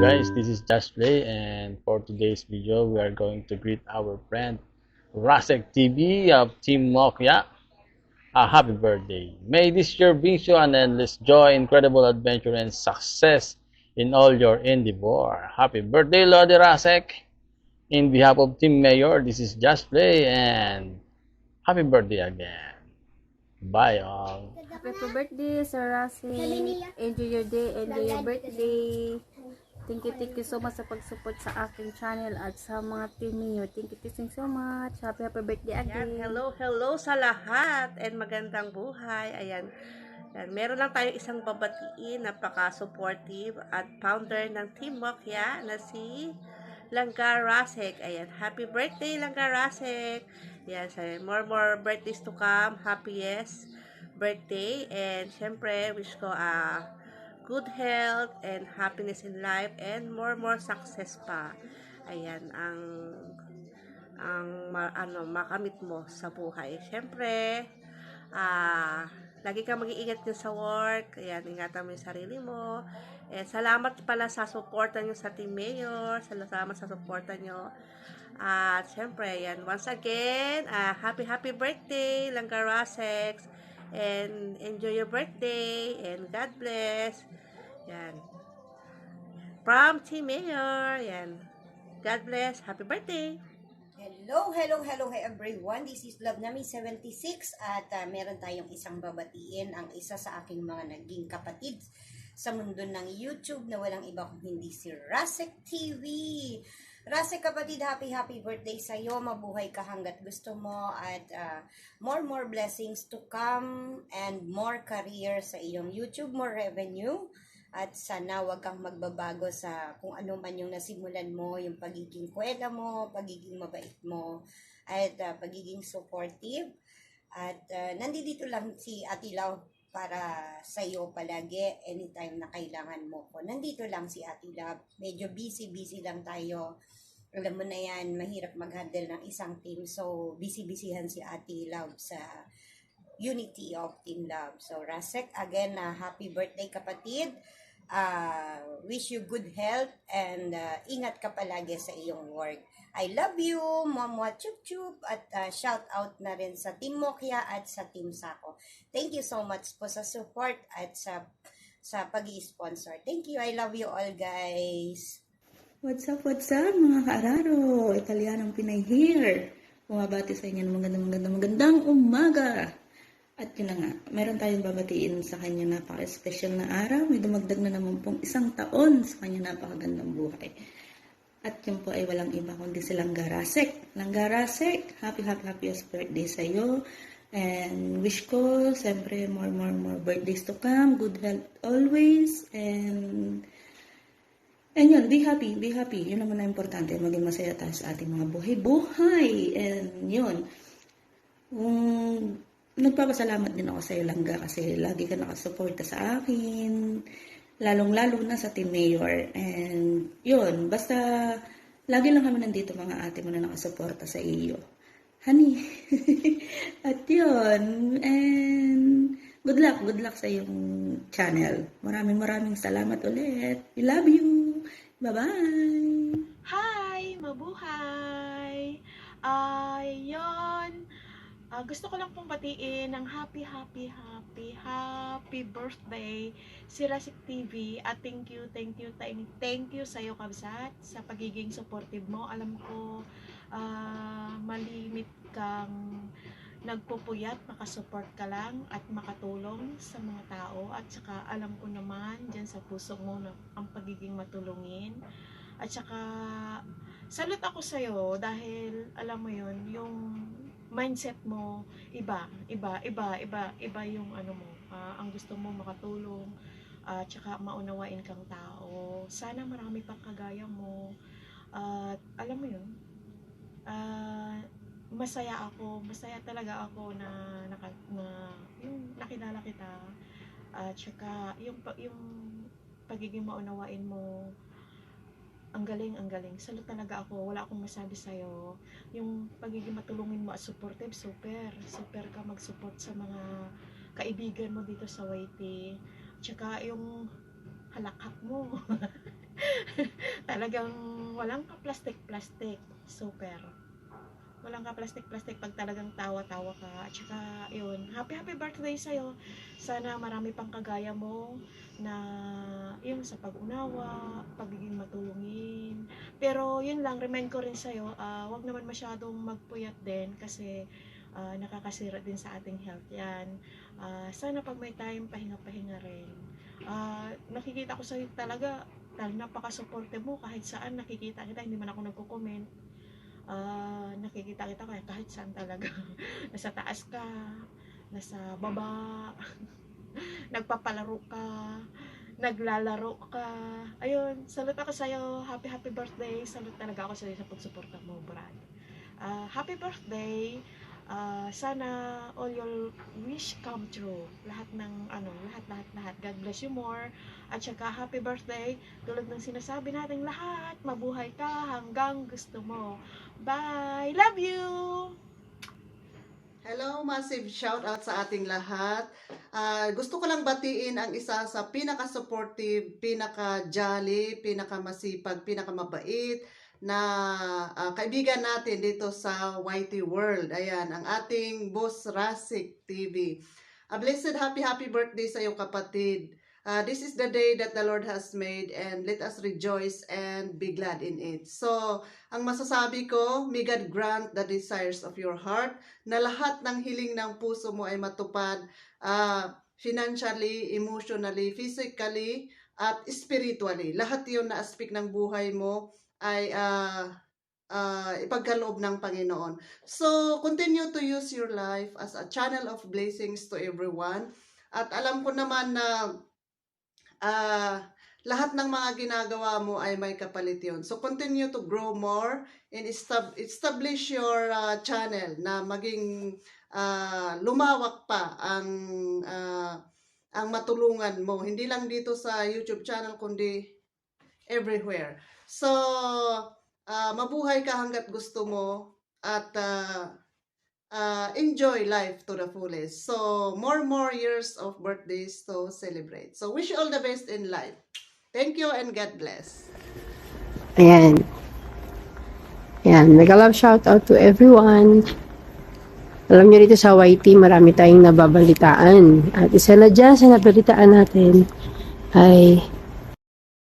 guys, this is Just Play, and for today's video we are going to greet our friend Rasek TV of Team Mokya a happy birthday. May this year brings you an endless joy, incredible adventure, and success in all your endeavor. Happy birthday, Lodi Rasek! In behalf of Team Mayor, this is Just Play, and happy birthday again. Bye all. Happy birthday, Sir Rasi. Enjoy your day, enjoy your birthday. Thank you so much sa pag-support sa aking channel at sa mga team niyo. Thank you so much. Happy birthday again. Hello sa lahat and magandang buhay. Ayan, meron lang tayo isang babatiin, napaka-supportive at founder ng Team Mokya na si Langga Rasek. Ayan, happy birthday Langga Rasek. Ayan, more birthdays to come. Happiest birthday, and syempre wish ko good health and happiness in life and more success pa. Ayan ang makamit mo sa buhay. Syempre, lagi kang mag-iingat din sa work. Ayan, ingatan mo yung sarili mo. And salamat pala sa suporta nyo sa Team Mayor. Salamat sa suporta nyo. At syempre, ayan, once again, happy birthday, Langga Rasek. And enjoy your birthday. And God bless. Yan. From Team Mayor. Yan. God bless. Happy birthday. Hello everyone. This is Love Nami 76 at meron tayong isang babatiin, ang isa sa aking mga naging kapatid sa mundo ng YouTube na walang iba kung hindi si Rasek TV. Rasek kapatid, happy birthday sa iyo. Mabuhay ka hangga't gusto mo at more blessings to come and more career sa iyong YouTube, more revenue. At sana wag kang magbabago sa kung ano man yung nasimulan mo, yung pagiging kwela mo, pagiging mabait mo, at pagiging supportive. At nandito lang si Ate Love para sa iyo palagi, anytime na kailangan mo ko. Nandito lang si Ate Love. Medyo busy lang tayo. Alam mo na yan, mahirap mag-handle ng isang team. So, busy-busyhan si Ate Love sa unity of Team Love. So, Rasek, again, happy birthday kapatid. Wish you good health and ingat ka palagi sa iyong work. I love you, Mama Chup Chup, at shout out na rin sa Team Mokya at sa Team Sako. Thank you so much po sa support at sa pag-i-sponsor. Thank you, I love you all guys. What's up mga kaararo? Italianong Pinay here. Bumabati sa inyo ng magandang umaga. At yun na nga, meron tayong babatiin sa kanya napaka-special na araw. May dumagdag na naman pong 1 taon sa kanya napakagandang buhay. At yun po ay walang iba kundi si Langga Rasek. Langga Rasek, happiest birthday sa iyo. And wish ko, siyempre, more birthdays to come. Good health always. And yun, be happy. Yun naman na importante. Maging masaya tayo sa ating mga buhay. And yun, nagpapasalamat din ako sa iyo, Langga, kasi lagi ka nakasuporta sa akin, lalong-lalo na sa Team Mayor. And yun, basta lagi lang kami nandito mga ate mo na nakasuporta sa iyo. Honey. At yun, and good luck sa iyong channel. Maraming salamat ulit. We love you. Bye-bye. Hi! Mabuhay! Yun. Gusto ko lang pong batiin ng happy birthday si Rasek TV at thank you sa iyo, Kabsat, sa pagiging supportive mo. Alam ko malimit kang nagpupuyat, makasupport ka lang at makatulong sa mga tao, at saka alam ko naman dyan sa puso mo na ang pagiging matulungin. At saka salute ako sa iyo dahil alam mo yun, yung mindset mo iba yung ano mo, ang gusto mo makatulong, at saka maunawain kang tao. Sana marami pang kagaya mo, at alam mo yun, masaya talaga ako na yung nakilala kita, at saka yung pagiging maunawain mo, ang galing. Salute talaga ako. Wala akong masabi sa'yo. Yung pagiging matulungin mo at supportive, super ka mag-support sa mga kaibigan mo dito sa YT. Tsaka yung halakhak mo. Talagang walang ka-plastic-plastic. Super. Walang ka plastic-plastic pag talagang tawa-tawa ka. At saka, yun, happy birthday sa'yo. Sana marami pang kagaya mo na yung sa pag-unawa, pagiging matulungin. Pero yun lang, remind ko rin sa'yo, wag naman masyadong magpuyat din kasi nakakasira din sa ating health yan. Sana pag may time, pahinga-pahinga rin. Nakikita ko sa'yo talaga, napaka-supportive mo kahit saan nakikita kita, hindi man ako nagko-comment. Nakikita kita kahit saan talaga. Nasa taas ka, nasa baba, nagpapalaro ka, naglalaro ka. Ayun, salute ako sa'yo. Happy birthday. Salute talaga ako sa'yo sa pagsuporta mo, Brad. Happy birthday. Sana all your wish come true. Lahat ng lahat. God bless you more. At saka happy birthday. Tulad ng sinasabi natin lahat, mabuhay ka hanggang gusto mo. Bye. Love you. Hello, massive shout out sa ating lahat. Gusto ko lang batiin ang isa sa pinaka-supportive, pinaka-jolly, pinaka-masipag, pinaka-mabait na kaibigan natin dito sa YT World. Ayan, ang ating boss Rasik TV. A blessed happy birthday sa iyo, kapatid. This is the day that the Lord has made, and let us rejoice and be glad in it. So, ang masasabi ko, may God grant the desires of your heart, na lahat ng hiling ng puso mo ay matupad, financially, emotionally, physically, at spiritually. Lahat yun na aspect ng buhay mo ay ipagkaloob ng Panginoon. So, continue to use your life as a channel of blessings to everyone. At alam ko naman na lahat ng mga ginagawa mo ay may kapalit yun. So, continue to grow more and establish your channel na maging lumawak pa ang matulungan mo. Hindi lang dito sa YouTube channel, kundi everywhere. So, mabuhay ka hanggat gusto mo at enjoy life to the fullest. So, more years of birthdays to celebrate. So, wish you all the best in life. Thank you and God bless. Ayan. Ayan. Mega love shout out to everyone. Alam nyo dito sa YT, marami tayong nababalitaan. At isa na dyan sa nabalitaan natin ay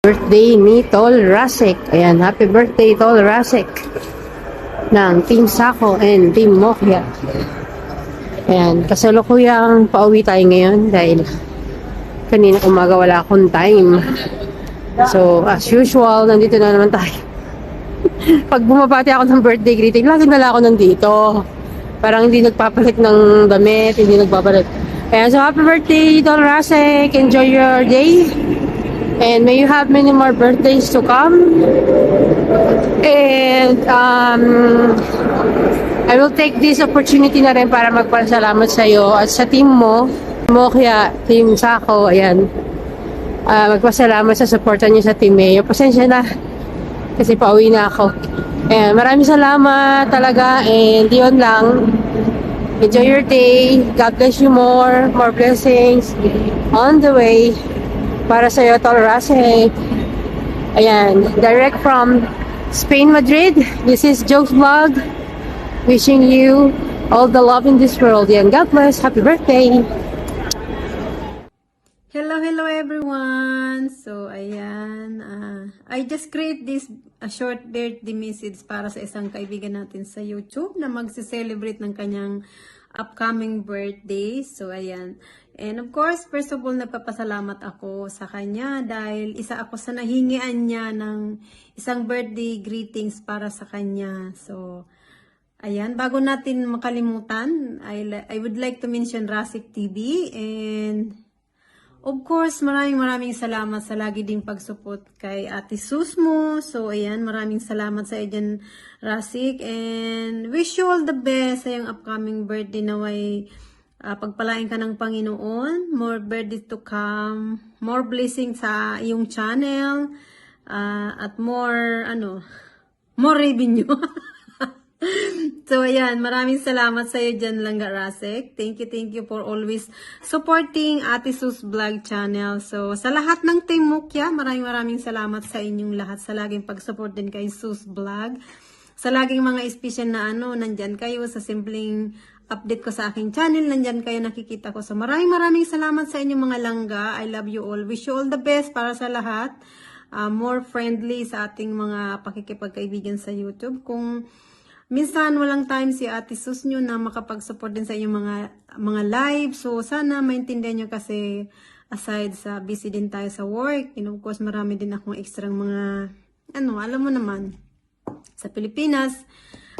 birthday ni Tol Rasek. Ayan. Happy birthday, Tol Rasek, ng Team Sako and Team Mokya. Ayan, kasalukuyang pauwi tayo ngayon dahil kanina umaga wala akong time. So, as usual, nandito na naman tayo. Pag bumabati ako ng birthday greeting, lagi na lang ako nandito. Parang hindi nagpapalit ng damit, hindi nagpapalit. Ayan, so happy birthday, Don Rasek. Enjoy your day. And may you have many more birthdays to come. And I will take this opportunity na rin para magpasalamat sa iyo at sa team mo, Mokya, Team Sako. Ayan. Magpasalamat sa suporta niyo sa Team Mayo. Pasensya na kasi pauwi na ako. Ayan, maraming salamat talaga, and yun lang. Enjoy your day. God bless you more blessings on the way. Para sa iyo, Tol Rasek. Ayan, direct from Spain, Madrid. This is Joe's Vlog. Wishing you all the love in this world. And God bless. Happy birthday. Hello everyone. So ayan, I just create this a short birthday message para sa isang kaibigan natin sa YouTube na magse-celebrate ng kanyang upcoming birthday. So ayan. And of course, first of all, napapasalamat ako sa kanya dahil isa ako sa nahingian niya ng isang birthday greetings para sa kanya. So, ayan, bago natin makalimutan, I would like to mention Rasik TV, and of course, maraming salamat sa lagi ding pagsupport kay Ate Susmo. So, ayan, maraming salamat sa iyo dyan, Rasik, and wish you all the best sa iyong upcoming birthday. Naway pagpalain ka ng Panginoon, more birthdays to come, more blessings sa iyong channel, at more revenue. So, ayan, maraming salamat sa iyo dyan, Langga Rasek. Thank you for always supporting Ate Sus Vlog channel. So, sa lahat ng Team Mukya, maraming salamat sa inyong lahat sa laging pag-support din kay Sus Vlog. Sa laging mga special na nandyan kayo sa simpleng update ko sa aking channel, nandyan kayo nakikita ko. So, maraming salamat sa inyong mga langga. I love you all. Wish you all the best para sa lahat. More friendly sa ating mga pakikipagkaibigan sa YouTube. Kung minsan walang time si Ate Sus nyo na makapag-support din sa inyong mga live. So, sana maintindihan nyo kasi aside sa busy din tayo sa work. And of course, marami din akong extra mga, alam mo naman, sa Pilipinas,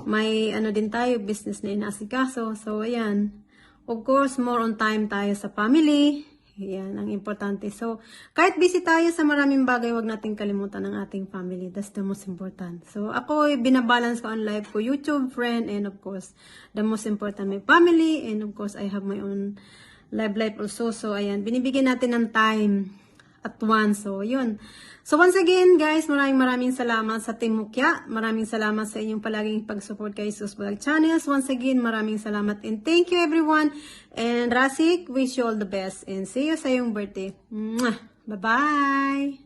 may din tayo, business na inaasikaso. So, ayan. Of course, more on time tayo sa family. Yan, ang importante. So, kahit busy tayo sa maraming bagay, wag nating kalimutan ang ating family. That's the most important. So, ako, binabalance ko ang life ko, YouTube, friend, and of course, the most important, my family, and of course, I have my own life also. So, ayan, binibigyan natin ng time at once. So, yun. So, once again, guys, maraming salamat sa Team Mukya. Maraming salamat sa inyong palaging pag-support kay Sus Vlog Channels. Once again, maraming salamat and thank you everyone. And Rasik, wish you all the best and see you sa iyong birthday. Mwah! Bye-bye!